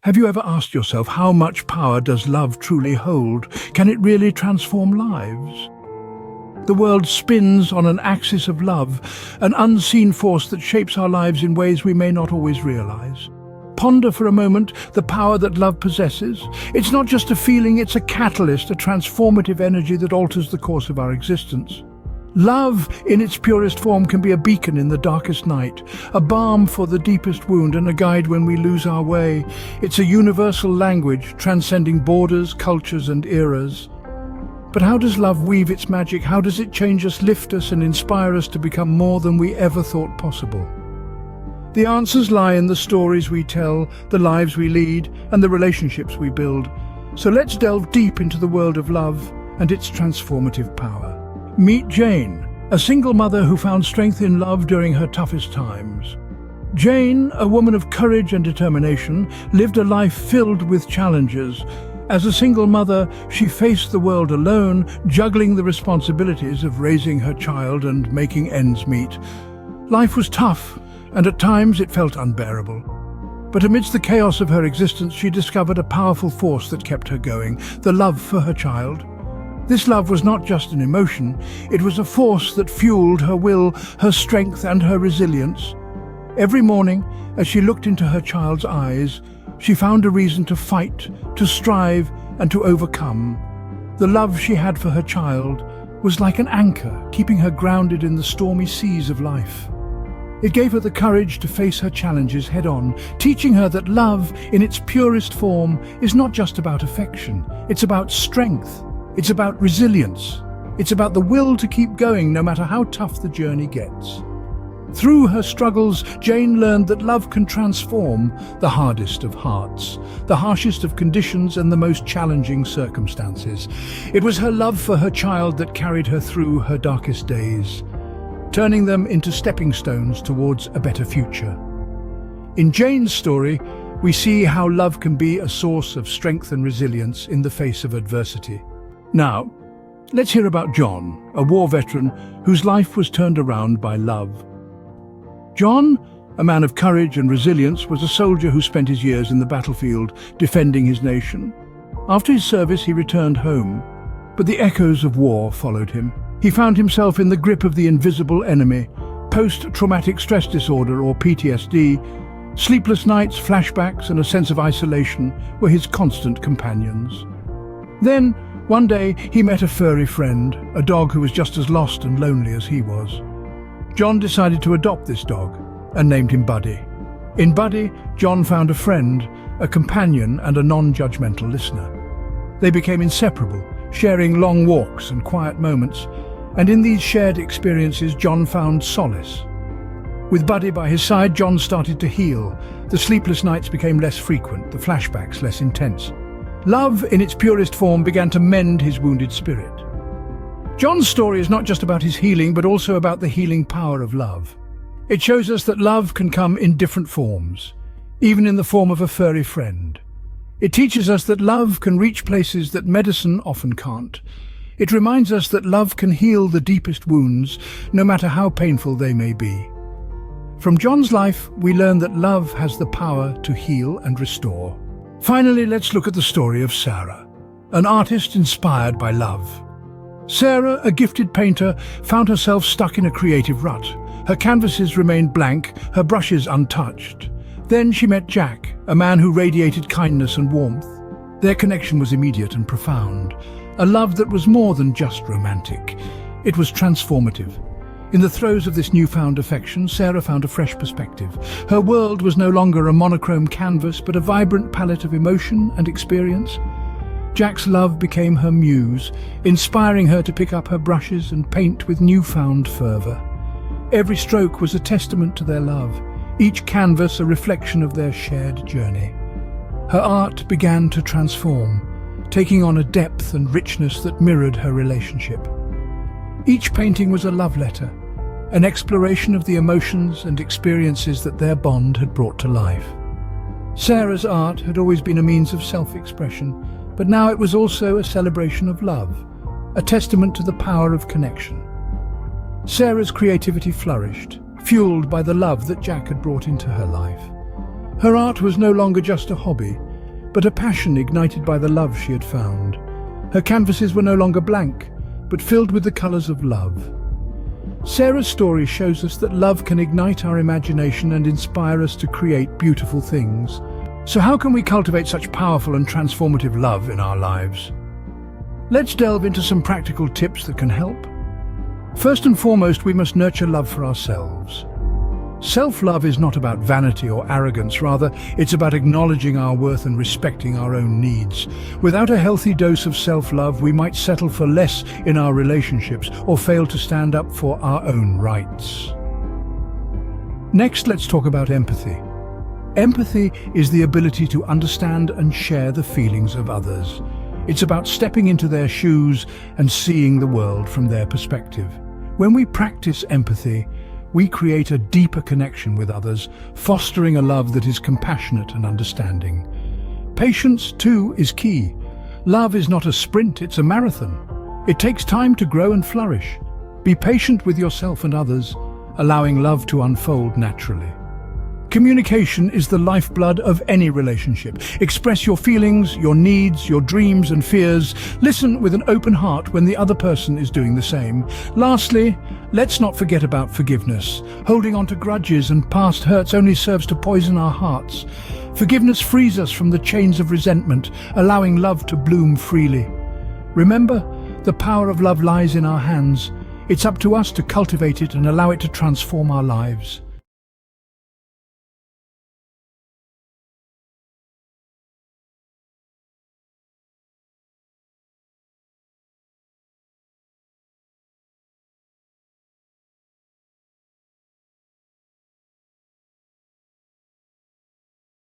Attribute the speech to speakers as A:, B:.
A: Have you ever asked yourself, how much power does love truly hold? Can it really transform lives? The world spins on an axis of love, an unseen force that shapes our lives in ways we may not always realize. Ponder for a moment the power that love possesses. It's not just a feeling, it's a catalyst, a transformative energy that alters the course of our existence. Love, in its purest form, can be a beacon in the darkest night, a balm for the deepest wound, and a guide when we lose our way. It's a universal language, transcending borders, cultures, and eras. But how does love weave its magic? How does it change us, lift us, and inspire us to become more than we ever thought possible? The answers lie in the stories we tell, the lives we lead, and the relationships we build. So let's delve deep into the world of love and its transformative power. Meet Jane, a single mother who found strength in love during her toughest times. Jane, a woman of courage and determination, lived a life filled with challenges. As a single mother, she faced the world alone, juggling the responsibilities of raising her child and making ends meet. Life was tough, and at times it felt unbearable. But amidst the chaos of her existence, she discovered a powerful force that kept her going: the love for her child. This love was not just an emotion, it was a force that fueled her will, her strength, and her resilience. Every morning, as she looked into her child's eyes, she found a reason to fight, to strive, and to overcome. The love she had for her child was like an anchor, keeping her grounded in the stormy seas of life. It gave her the courage to face her challenges head-on, teaching her that love, in its purest form, is not just about affection. It's about strength. It's about resilience. It's about the will to keep going no matter how tough the journey gets. Through her struggles, Jane learned that love can transform the hardest of hearts, the harshest of conditions, and the most challenging circumstances. It was her love for her child that carried her through her darkest days, turning them into stepping stones towards a better future. In Jane's story, we see how love can be a source of strength and resilience in the face of adversity. Now, let's hear about John, a war veteran whose life was turned around by love. John, a man of courage and resilience, was a soldier who spent his years in the battlefield defending his nation. After his service, he returned home, but the echoes of war followed him. He found himself in the grip of the invisible enemy: post-traumatic stress disorder, or PTSD. Sleepless nights, flashbacks, and a sense of isolation were his constant companions. Then, one day, he met a furry friend, a dog who was just as lost and lonely as he was. John decided to adopt this dog and named him Buddy. In Buddy, John found a friend, a companion, and a non-judgmental listener. They became inseparable, sharing long walks and quiet moments, and in these shared experiences, John found solace. With Buddy by his side, John started to heal. The sleepless nights became less frequent, the flashbacks less intense. Love, in its purest form, began to mend his wounded spirit. John's story is not just about his healing, but also about the healing power of love. It shows us that love can come in different forms, even in the form of a furry friend. It teaches us that love can reach places that medicine often can't. It reminds us that love can heal the deepest wounds, no matter how painful they may be. From John's life, we learn that love has the power to heal and restore. Finally, let's look at the story of Sarah, an artist inspired by love. Sarah, a gifted painter, found herself stuck in a creative rut. Her canvases remained blank, her brushes untouched. Then she met Jack, a man who radiated kindness and warmth. Their connection was immediate and profound, a love that was more than just romantic. It was transformative. In the throes of this newfound affection, Sarah found a fresh perspective. Her world was no longer a monochrome canvas, but a vibrant palette of emotion and experience. Jack's love became her muse, inspiring her to pick up her brushes and paint with newfound fervor. Every stroke was a testament to their love, each canvas a reflection of their shared journey. Her art began to transform, taking on a depth and richness that mirrored her relationship. Each painting was a love letter, an exploration of the emotions and experiences that their bond had brought to life. Sarah's art had always been a means of self-expression, but now it was also a celebration of love, a testament to the power of connection. Sarah's creativity flourished, fueled by the love that Jack had brought into her life. Her art was no longer just a hobby, but a passion ignited by the love she had found. Her canvases were no longer blank, but filled with the colors of love. Sarah's story shows us that love can ignite our imagination and inspire us to create beautiful things. So how can we cultivate such powerful and transformative love in our lives? Let's delve into some practical tips that can help. First and foremost, we must nurture love for ourselves. Self-love is not about vanity or arrogance, rather, it's about acknowledging our worth and respecting our own needs. Without a healthy dose of self-love, we might settle for less in our relationships or fail to stand up for our own rights. Next, let's talk about empathy. Empathy is the ability to understand and share the feelings of others. It's about stepping into their shoes and seeing the world from their perspective. When we practice empathy, we create a deeper connection with others, fostering a love that is compassionate and understanding. Patience, too, is key. Love is not a sprint, it's a marathon. It takes time to grow and flourish. Be patient with yourself and others, allowing love to unfold naturally. Communication is the lifeblood of any relationship. Express your feelings, your needs, your dreams and fears. Listen with an open heart when the other person is doing the same. Lastly, let's not forget about forgiveness. Holding on to grudges and past hurts only serves to poison our hearts. Forgiveness frees us from the chains of resentment, allowing love to bloom freely. Remember, the power of love lies in our hands. It's up to us to cultivate it and allow it to transform our lives.